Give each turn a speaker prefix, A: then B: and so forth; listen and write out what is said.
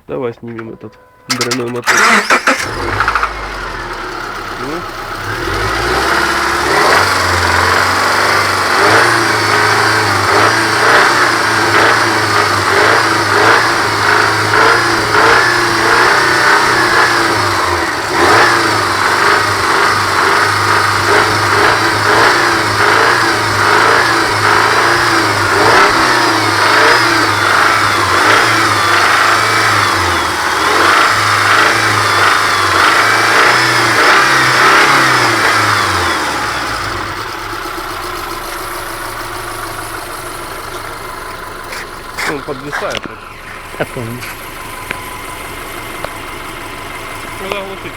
A: Давай снимем этот дряной мотор. Ну. Он подвисает.
B: Я помню.
A: Ну, заглушитель.